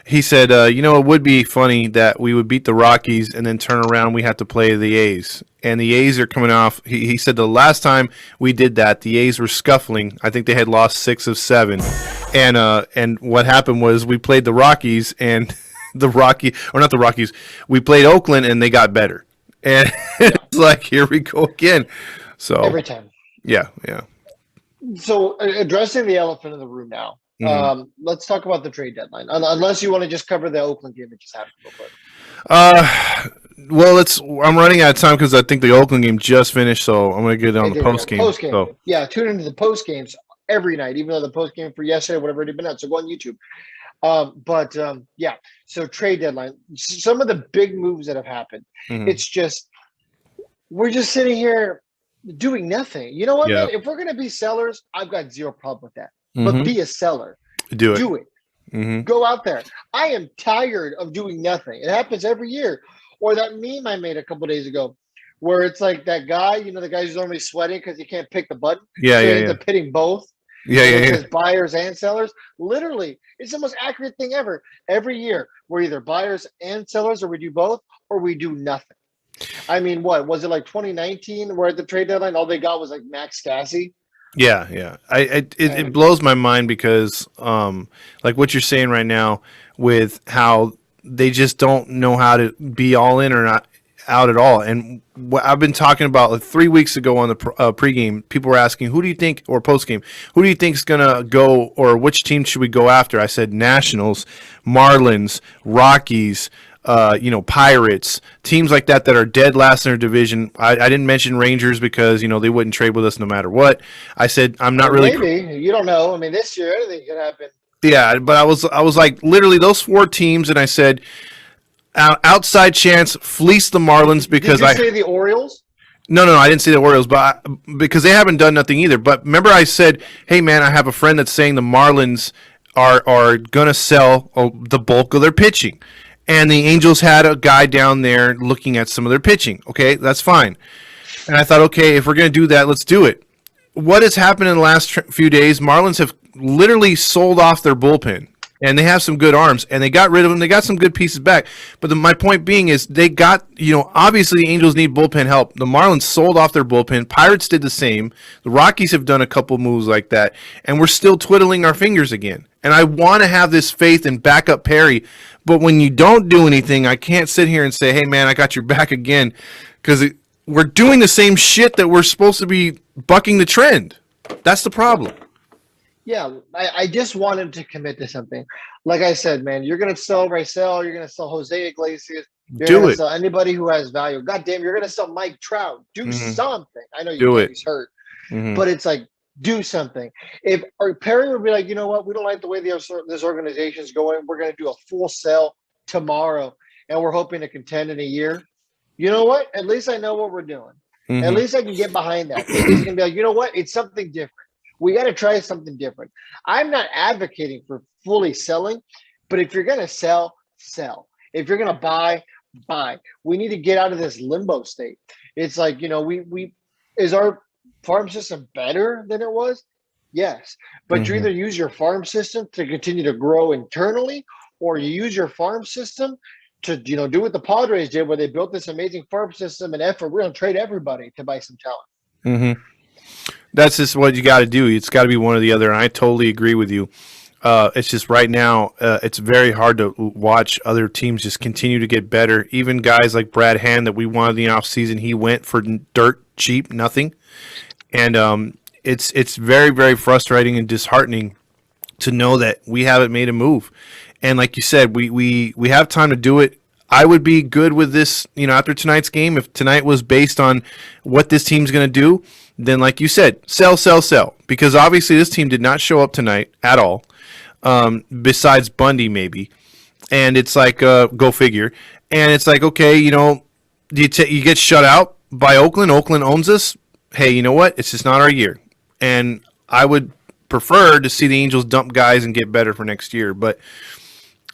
He said, it would be funny that we would beat the Rockies and then turn around we have to play the A's. And the A's are coming off. He said the last time we did that, the A's were scuffling. I think they had lost 6 of 7. And what happened was we played the Rockies and we played Oakland and they got better. And it's like, here we go again. So every time. Yeah. So addressing the elephant in the room now. Let's talk about the trade deadline. Unless you want to just cover the Oakland game that just happened real quick. Well, I'm running out of time because I think the Oakland game just finished, so I'm going to get on the post game. So. Yeah, tune into the post games every night, even though the post game for yesterday, whatever it had been out. So go on YouTube. So trade deadline. Some of the big moves that have happened. It's just we're just sitting here doing nothing. You know what, man? If we're going to be sellers, I've got zero problem with that. But be a seller. Do it. Go out there. I am tired of doing nothing. It happens every year. Or that meme I made a couple days ago where it's like that guy, the guy who's normally sweating because he can't pick the button. Yeah, so he ends up hitting both. It says buyers and sellers. Literally, it's the most accurate thing ever. Every year, we're either buyers and sellers, or we do both, or we do nothing. I mean, what was it like 2019 where at the trade deadline all they got was like Max Stassi? Yeah. It blows my mind because, like what you're saying right now, with how they just don't know how to be all in or not out at all. And what I've been talking about like 3 weeks ago on the pregame, people were asking, who do you think, or postgame, who do you think is going to go, or which team should we go after? I said Nationals, Marlins, Rockies, Pirates, teams like that are dead last in their division. I didn't mention Rangers because they wouldn't trade with us no matter what. I said I'm not really. Maybe you don't know. I mean, this year anything could happen. Yeah, but I was like literally those 4 teams, and I said outside chance fleece the Marlins because Did you say the Orioles? No, I didn't say the Orioles, but because they haven't done nothing either. But remember, I said, "Hey, man, I have a friend that's saying the Marlins are gonna sell the bulk of their pitching," and the Angels had a guy down there looking at some of their pitching. Okay, that's fine. And I thought, okay, if we're gonna do that, let's do it. What has happened in the last few days? Marlins have literally sold off their bullpen. And they have some good arms, and they got rid of them. They got some good pieces back. But my point being is they got, obviously the Angels need bullpen help. The Marlins sold off their bullpen. Pirates did the same. The Rockies have done a couple moves like that. And we're still twiddling our fingers again. And I want to have this faith in backup Perry. But when you don't do anything, I can't sit here and say, hey, man, I got your back again. Because we're doing the same shit that we're supposed to be bucking the trend. That's the problem. Yeah, I just want him to commit to something. Like I said, man, you're going to sell Raisel, you're going to sell Jose Iglesias, you're going to sell anybody who has value. God damn, you're going to sell Mike Trout. Do something. I know he's hurt, but it's like, do something. If Perry would be like, you know what, we don't like the way this organization is going. We're going to do a full sell tomorrow, and we're hoping to contend in a year. You know what? At least I know what we're doing. At least I can get behind that. He's going to be like, you know what? It's something different. We got to try something different. I'm not advocating for fully selling, but if you're going to sell, sell. If you're going to buy, buy. We need to get out of this limbo state. It's like, we is our farm system better than it was? Yes. But you either use your farm system to continue to grow internally, or you use your farm system to, do what the Padres did, where they built this amazing farm system and effort. We're going to trade everybody to buy some talent. That's just what you got to do. It's got to be one or the other, and I totally agree with you. It's just right now, it's very hard to watch other teams just continue to get better. Even guys like Brad Hand that we wanted in the offseason, he went for dirt cheap, nothing. And it's very, very frustrating and disheartening to know that we haven't made a move. And like you said, we have time to do it. I would be good with this, after tonight's game. If tonight was based on what this team's going to do, then like you said, sell. Because obviously this team did not show up tonight at all, besides Bundy maybe. And it's like, go figure. And it's like, okay, you get shut out by Oakland. Oakland owns us. Hey, you know what? It's just not our year. And I would prefer to see the Angels dump guys and get better for next year. But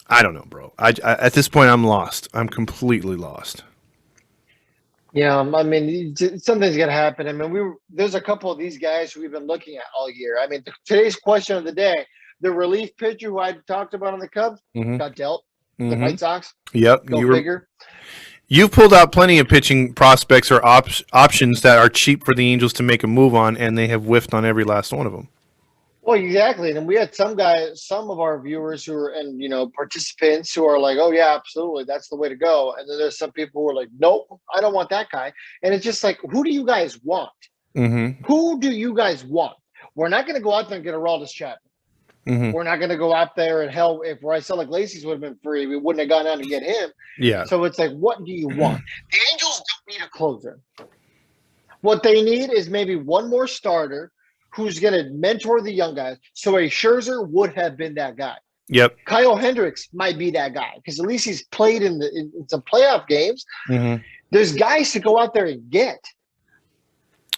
I don't know, bro. I at this point, I'm lost. I'm completely lost. Yeah, I mean, something's gonna happen. I mean, there's a couple of these guys who we've been looking at all year. I mean, today's question of the day: the relief pitcher who I talked about on the Cubs got dealt. The White Sox. Yep, go figure. You've pulled out plenty of pitching prospects or options that are cheap for the Angels to make a move on, and they have whiffed on every last one of them. Well, exactly. And we had some of our viewers who are, and participants who are like, oh yeah, absolutely, that's the way to go. And then there's some people who are like, nope, I don't want that guy. And it's just like, who do you guys want? Who do you guys want? We're not going to go out there and get a Aroldis Chapman. We're not going to go out there and hell, if Raisel Iglesias would have been free, we wouldn't have gone out and get him. Yeah. So it's like, what do you want? The Angels don't need a closer. What they need is maybe one more starter who's going to mentor the young guys. So a Scherzer would have been that guy. Yep. Kyle Hendricks might be that guy because at least he's played in some playoff games. There's guys to go out there and get.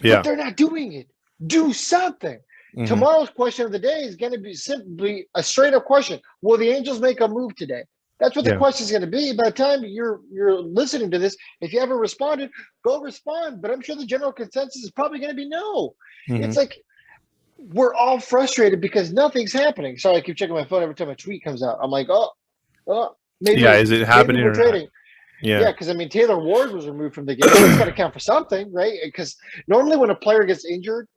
Yeah. But they're not doing it. Do something. Tomorrow's question of the day is going to be simply a straight up question. Will the Angels make a move today? That's what the question is going to be. By the time you're listening to this, if you haven't responded, go respond. But I'm sure the general consensus is probably going to be no. It's like, we're all frustrated because nothing's happening. Sorry, I keep checking my phone every time a tweet comes out. I'm like, maybe. Yeah, is it happening or not? Yeah, because I mean, Taylor Ward was removed from the game. It's got to count for something, right? Because normally when a player gets injured,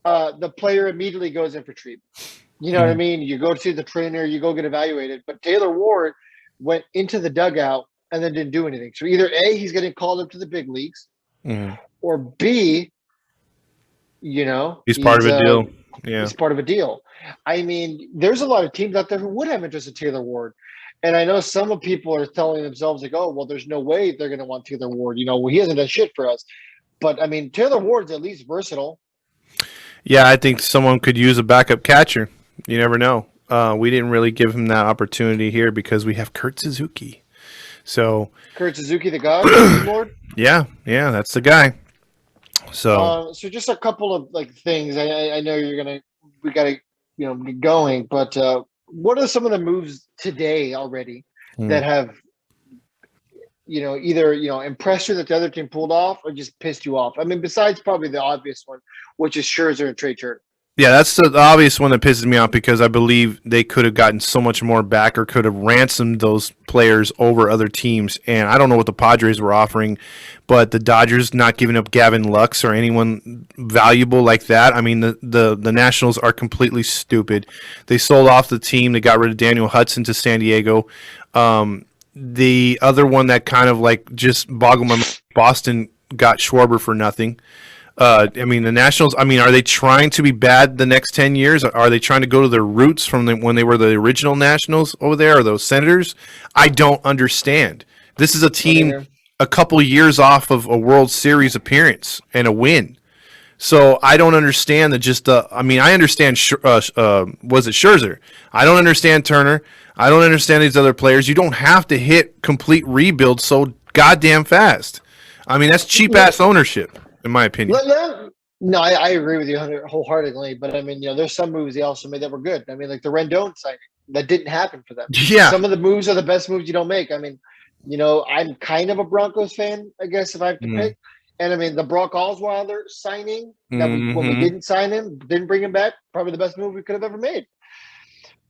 the player immediately goes in for treatment. You know what I mean? You go see the trainer, you go get evaluated. But Taylor Ward went into the dugout and then didn't do anything. So either A, he's getting called up to the big leagues, or B, he's part of a deal. Yeah, he's part of a deal. I mean, there's a lot of teams out there who would have interest in Taylor Ward. And I know some of people are telling themselves like, oh, well, there's no way they're going to want Taylor Ward. Well, he hasn't done shit for us. But I mean, Taylor Ward's at least versatile. Yeah, I think someone could use a backup catcher. You never know. We didn't really give him that opportunity here because we have Kurt Suzuki. So Kurt Suzuki, the god, Lord. Yeah, that's the guy. So just a couple of like things. I know we got to get going, but what are some of the moves today already that have either impressed you that the other team pulled off or just pissed you off? I mean, besides probably the obvious one, which is Scherzer and Trey Turner. Yeah, that's the obvious one that pisses me off because I believe they could have gotten so much more back or could have ransomed those players over other teams. And I don't know what the Padres were offering, but the Dodgers not giving up Gavin Lux or anyone valuable like that. I mean, the Nationals are completely stupid. They sold off the team. They got rid of Daniel Hudson to San Diego. The other one that kind of like just boggled my mind, Boston got Schwarber for nothing. I mean, the Nationals, are they trying to be bad the next 10 years? Are they trying to go to their roots from when they were the original Nationals over there, or those Senators? I don't understand. This is a team a couple years off of a World Series appearance and a win. So I don't understand I understand, was it Scherzer? I don't understand Turner. I don't understand these other players. You don't have to hit complete rebuild so goddamn fast. I mean, that's cheap-ass ownership. In my opinion. No, I agree with you wholeheartly. But I mean, there's some moves they also made that were good. I mean, like the Rendon signing, that didn't happen for them. Yeah. Some of the moves are the best moves you don't make. I mean, I'm kind of a Broncos fan, I guess, if I have to pick. And I mean, the Brock Osweiler signing, when we didn't sign him, didn't bring him back, probably the best move we could have ever made.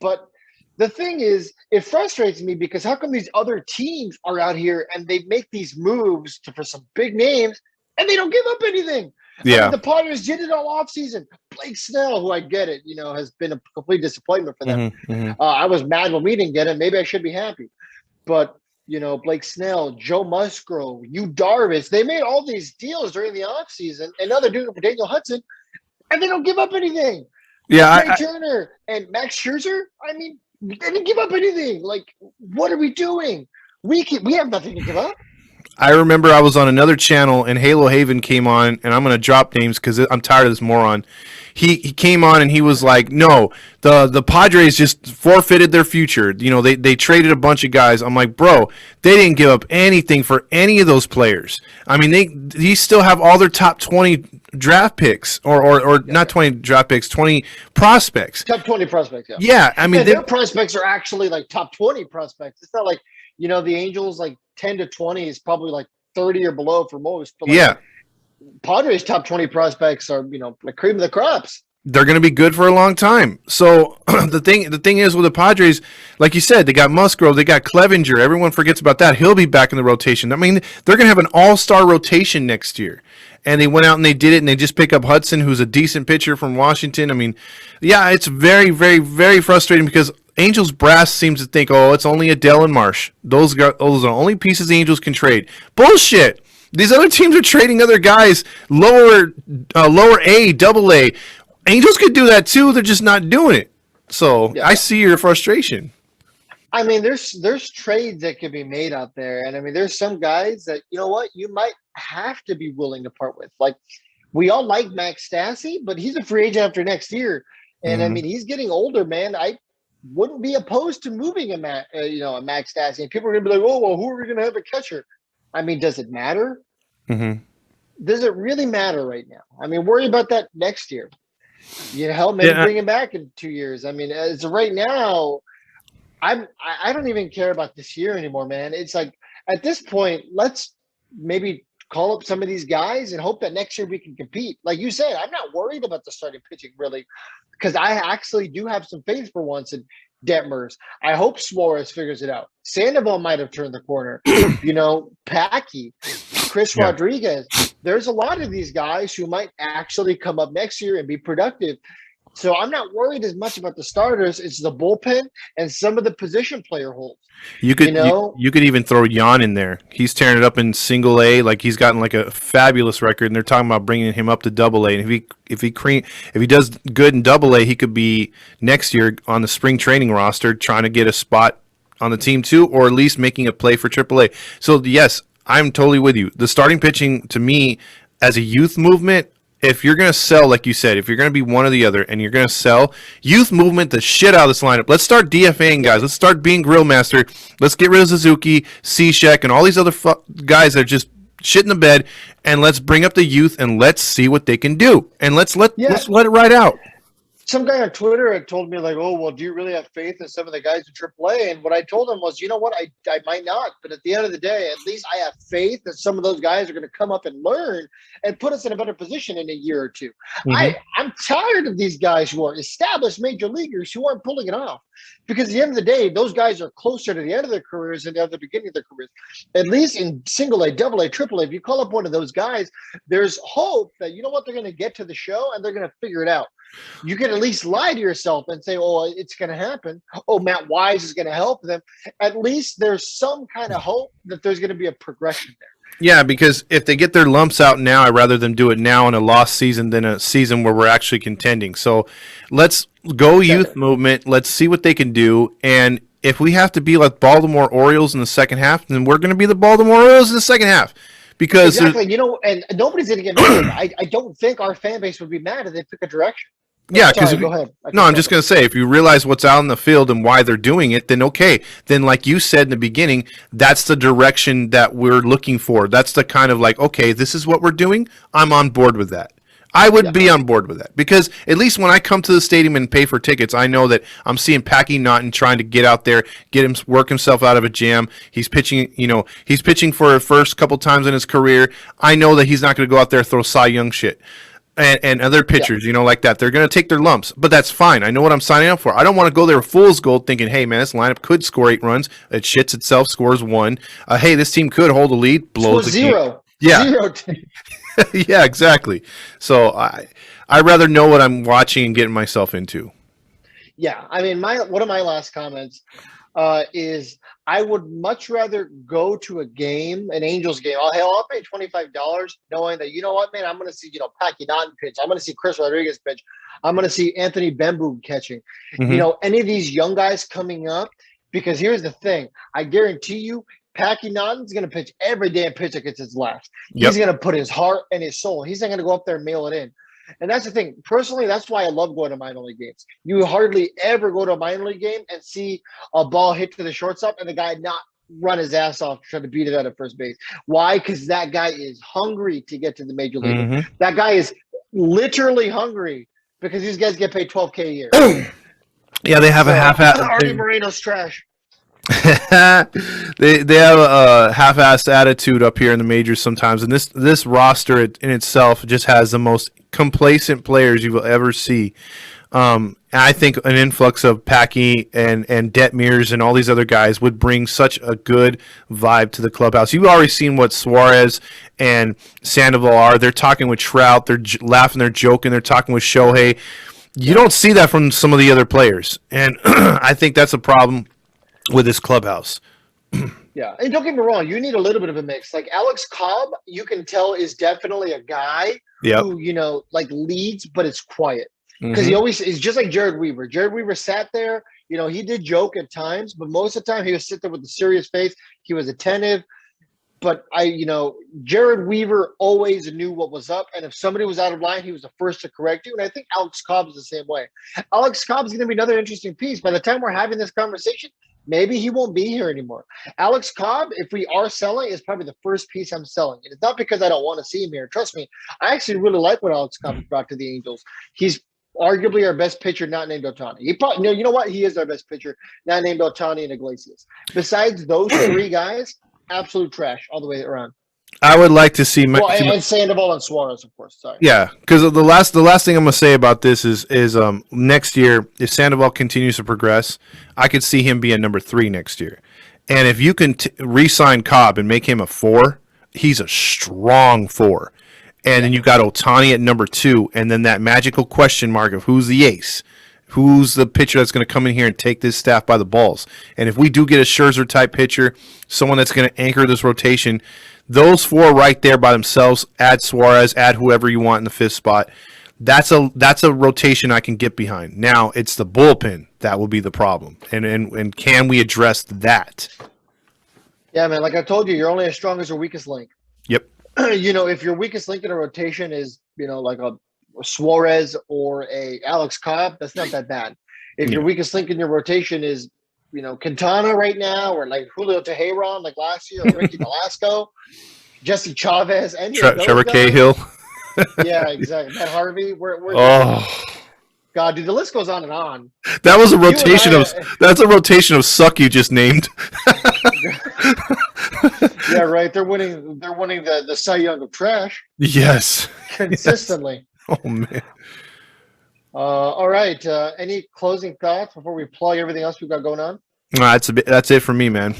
But the thing is, it frustrates me because how come these other teams are out here and they make these moves for some big names and they don't give up anything? Yeah. I mean, the Padres did it all offseason. Blake Snell, who I get it, has been a complete disappointment for them. I was mad when we didn't get him. Maybe I should be happy. But, Blake Snell, Joe Musgrove, Yu Darvish, they made all these deals during the offseason, and now they're doing it for Daniel Hudson, and they don't give up anything. Yeah. Trey Turner and Max Scherzer, I mean, they didn't give up anything. Like, what are we doing? We have nothing to give up. I remember I was on another channel and Halo Haven came on, and I'm going to drop names because I'm tired of this moron. He came on and he was like, no, the Padres just forfeited their future. They traded a bunch of guys. I'm like, bro, they didn't give up anything for any of those players. I mean, they still have all their top 20 draft picks or not 20 draft picks, 20 prospects. Top 20 prospects, yeah. Yeah, I mean, their prospects are actually like top 20 prospects. It's not like, the Angels like 10 to 20 is probably like 30 or below for most. But yeah. Padres top 20 prospects are, like cream of the crops. They're going to be good for a long time. So the thing is with the Padres, like you said, they got Musgrove, they got Clevenger. Everyone forgets about that. He'll be back in the rotation. I mean, they're going to have an all-star rotation next year. And they went out and they did it, and they just pick up Hudson, who's a decent pitcher from Washington. I mean, yeah, it's very, very, very frustrating because Angels brass seems to think, oh, it's only Adele and Marsh. Those are the only pieces the Angels can trade. Bullshit. These other teams are trading other guys, lower A, double A. Angels could do that too. They're just not doing it. So yeah. I see your frustration. I mean, there's trades that can be made out there. And I mean, there's some guys that, you might have to be willing to part with. Like, we all like Max Stassi, but he's a free agent after next year. And I mean, he's getting older, man. I wouldn't be opposed to moving a Max Stassi. And people are going to be like, oh, well, who are we going to have a catcher? I mean, does it matter? Does it really matter right now? I mean, worry about that next year. Hell, maybe bring him back in 2 years. I mean, as of right now, I don't even care about this year anymore, man. It's like, at this point, let's maybe call up some of these guys and hope that next year we can compete. Like you said, I'm not worried about the starting pitching, really, because I actually do have some faith for once in Detmers. I hope Suarez figures it out. Sandoval might have turned the corner. Packy, Chris Rodriguez. There's a lot of these guys who might actually come up next year and be productive. So I'm not worried as much about the starters. It's the bullpen and some of the position player holes. You could even throw Jan in there. He's tearing it up in single A. Like, he's gotten like a fabulous record, and they're talking about bringing him up to double A. And if he does good in double A, he could be next year on the spring training roster trying to get a spot on the team too, or at least making a play for AAA. So yes, I'm totally with you. The starting pitching to me as a youth movement, if you're going to sell, like you said, if you're going to be one or the other and you're going to sell, youth movement the shit out of this lineup. Let's start DFAing guys. Let's start being grill master. Let's get rid of Suzuki, Cishek, and all these other guys that are just shit in the bed, and let's bring up the youth and let's see what they can do. And let's let it ride out. Some guy on Twitter had told me, like, oh, well, do you really have faith in some of the guys in AAA? And what I told him was, you know what, I might not. But at the end of the day, at least I have faith that some of those guys are going to come up and learn and put us in a better position in a year or two. I'm tired of these guys who are established major leaguers who aren't pulling it off. Because at the end of the day, those guys are closer to the end of their careers than the beginning of their careers. At least in single A, double A, triple A, if you call up one of those guys, there's hope that, you know what, they're going to get to the show and they're going to figure it out. You can at least lie to yourself and say, oh, it's going to happen. Oh, Matt Wise is going to help them. At least there's some kind of hope that there's going to be a progression there. Yeah, because if they get their lumps out now, I'd rather them do it now in a lost season than a season where we're actually contending. So let's go youth movement. Let's see what they can do. And if we have to be like Baltimore Orioles in the second half, then we're going to be the Baltimore Orioles in the second half. Because exactly, you know, and nobody's going to get mad. I don't think our fan base would be mad if they pick a direction. Yeah, because go ahead. I'm just going to say, if you realize what's out in the field and why they're doing it, then okay. Then, like you said in the beginning, that's the direction that we're looking for. That's the kind of like, okay, this is what we're doing. I'm on board with that. I would be on board with that because at least when I come to the stadium and pay for tickets, I know that I'm seeing Packy Naughton trying to get out there, work himself out of a jam. He's pitching, he's pitching for the first couple times in his career. I know that he's not going to go out there and throw Cy Young shit. And other pitchers, like that. They're going to take their lumps, but that's fine. I know what I'm signing up for. I don't want to go there fool's gold thinking, hey, man, this lineup could score 8 runs. It shits itself, scores 1. Hey, this team could hold a lead, blows the 0. Game. Yeah. 0. Yeah, exactly. So I'd rather know what I'm watching and getting myself into. Yeah, I mean, one of my last comments is I would much rather go to a game, an Angels game. I'll pay $25 knowing that, you know what, man, I'm going to see, Packy Naughton pitch. I'm going to see Chris Rodriguez pitch. I'm going to see Anthony Bemboom catching. Mm-hmm. Any of these young guys coming up, because here's the thing. I guarantee you, Packy Naughton's going to pitch every damn pitch that gets his last. Yep. He's going to put his heart and his soul. He's not going to go up there and mail it in. And that's the thing. Personally, that's why I love going to minor league games. You hardly ever go to a minor league game and see a ball hit to the shortstop and the guy not run his ass off trying to beat it out at first base. Why? Because that guy is hungry to get to the major league. Mm-hmm. That guy is literally hungry because these guys get paid $12K a year. Yeah, they have a half-assed. Artie Moreno's trash. they have a half-assed attitude up here in the majors sometimes, and this roster in itself just has the most complacent players you will ever see. I think an influx of Packy and Detmers and all these other guys would bring such a good vibe to the clubhouse. You've already seen what Suarez and Sandoval are. They're talking with Trout. They're laughing. They're joking. They're talking with Shohei. You don't see that from some of the other players, and I think that's a problem with this clubhouse. Yeah, and don't get me wrong, you need a little bit of a mix. Like Alex Cobb, you can tell is definitely a guy who, leads, but it's quiet. Because he always is just like Jared Weaver. Jared Weaver sat there, he did joke at times, but most of the time he would sit there with a serious face. He was attentive. But Jared Weaver always knew what was up. And if somebody was out of line, he was the first to correct you. And I think Alex Cobb is the same way. Alex Cobb is going to be another interesting piece. By the time we're having this conversation, maybe he won't be here anymore. Alex Cobb, if we are selling, is probably the first piece I'm selling. And it's not because I don't want to see him here. Trust me, I actually really like what Alex Cobb brought to the Angels. He's arguably our best pitcher, not named Ohtani. He probably, you know what? He is our best pitcher, not named Ohtani and Iglesias. Besides those 3 guys, absolute trash all the way around. I would like to see and Sandoval and Suarez, of course. Sorry. Yeah, because the last thing I'm gonna say about this is next year, if Sandoval continues to progress, I could see him being number 3 next year. And if you can re-sign Cobb and make him a 4, he's a strong 4. And then you got Ohtani at number 2, and then that magical question mark of who's the ace. Who's the pitcher that's going to come in here and take this staff by the balls? And if we do get a Scherzer-type pitcher, someone that's going to anchor this rotation, those 4 right there by themselves, add Suarez, add whoever you want in the 5th spot, that's a rotation I can get behind. Now, it's the bullpen that will be the problem, and can we address that? Yeah, man. Like I told you, you're only as strong as your weakest link. Yep. If your weakest link in a rotation is, like a Suarez or a Alex Cobb, that's not that bad. If your weakest link in your rotation is, Quintana right now, or like Julio Teheran like last year, or Ricky Velasco, Jesse Chavez, and Trevor Cahill. Yeah, exactly. Matt Harvey. God, dude, the list goes on and on. That was a rotation that's a rotation of suck you just named. Yeah, right. They're winning the Cy Young of trash. Yes. Consistently. Yes. Oh man. All right. Any closing thoughts before we plug everything else we've got going on? That's it for me, man.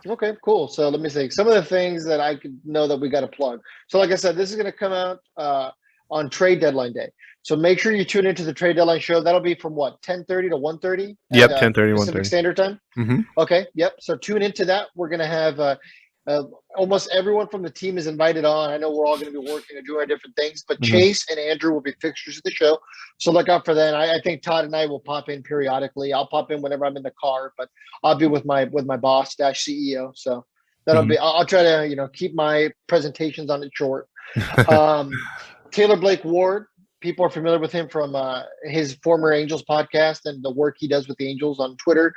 Okay, cool. So let me see some of the things that I could know that we got to plug. So like I said, this is going to come out on trade deadline day. So make sure you tune into the trade deadline show. That'll be from 10:30 to 1:30. Yep, 10:30, Pacific 1:30. Standard Time. Mm-hmm. Okay, yep. So tune into that. We're going to have almost everyone from the team is invited on. I know we're all going to be working and doing our different things, but Chase and Andrew will be fixtures of the show. So look out for that. I think Todd and I will pop in periodically. I'll pop in whenever I'm in the car, but I'll be with my boss /CEO. So that'll be. I'll try to keep my presentations on it short. Taylor Blake Ward. People are familiar with him from his former Angels podcast and the work he does with the Angels on Twitter.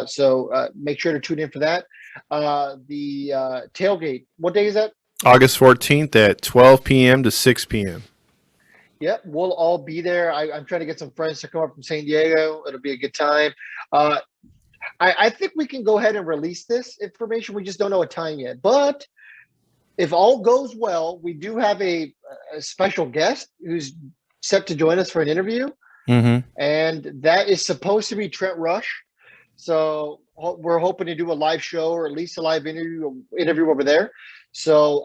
So make sure to tune in for that. The tailgate. What day is that? August 14th at 12 p.m. to 6 p.m. Yep, we'll all be there. I'm trying to get some friends to come up from San Diego. It'll be a good time. I think we can go ahead and release this information. We just don't know a time yet. But if all goes well, we do have a special guest who's set to join us for an interview. Mm-hmm. And that is supposed to be Trent Rush. So we're hoping to do a live show or at least a live interview over there. So,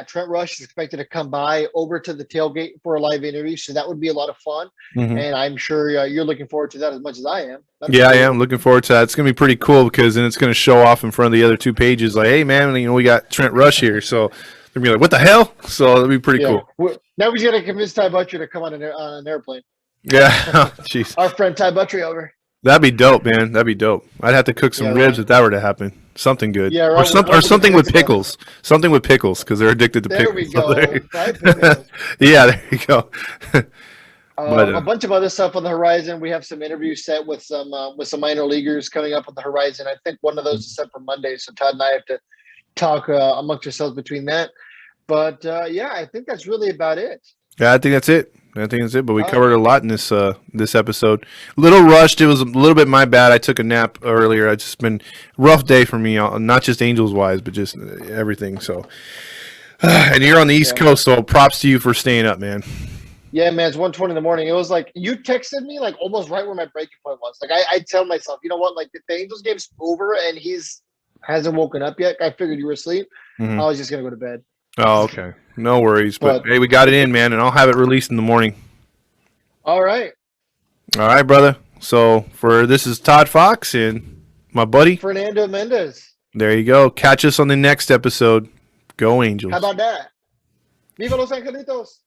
Trent Rush is expected to come by over to the tailgate for a live interview. So that would be a lot of fun. Mm-hmm. And I'm sure you're looking forward to that as much as I am. I am looking forward to that. It's going to be pretty cool because then it's going to show off in front of the other two pages like, hey, man, we got Trent Rush here. So they'll be like, what the hell? So it'll be pretty cool. Now we got to convince Ty Butcher to come on an airplane. Yeah. Jeez. Our friend Ty Butcher over. That'd be dope, man. That'd be dope. I'd have to cook some ribs if that were to happen. Something good. Yeah, right. Or something with pickles. Something with pickles because they're addicted to pickles. We go. Yeah, there you go. A bunch of other stuff on the horizon. We have some interviews set with some minor leaguers coming up on the horizon. I think one of those is set for Monday. So Todd and I have to talk amongst ourselves between that. But I think that's really about it. Yeah, I think that's it. But we covered a lot in this episode. A little rushed. It was a little bit my bad. I took a nap earlier. It's just been a rough day for me, not just Angels wise, but just everything. So, and you're on the East Coast, so props to you for staying up, man. Yeah, man, it's 1:20 in the morning. It was like you texted me like almost right where my breaking point was. Like I tell myself, you know what? Like if the Angels game's over and hasn't woken up yet, I figured you were asleep. Mm-hmm. I was just gonna go to bed. Oh, okay. No worries. But hey, we got it in, man, and I'll have it released in the morning. All right. All right, brother. So this is Todd Fox and my buddy Fernando Mendez. There you go. Catch us on the next episode. Go Angels. How about that? Viva los Angelitos.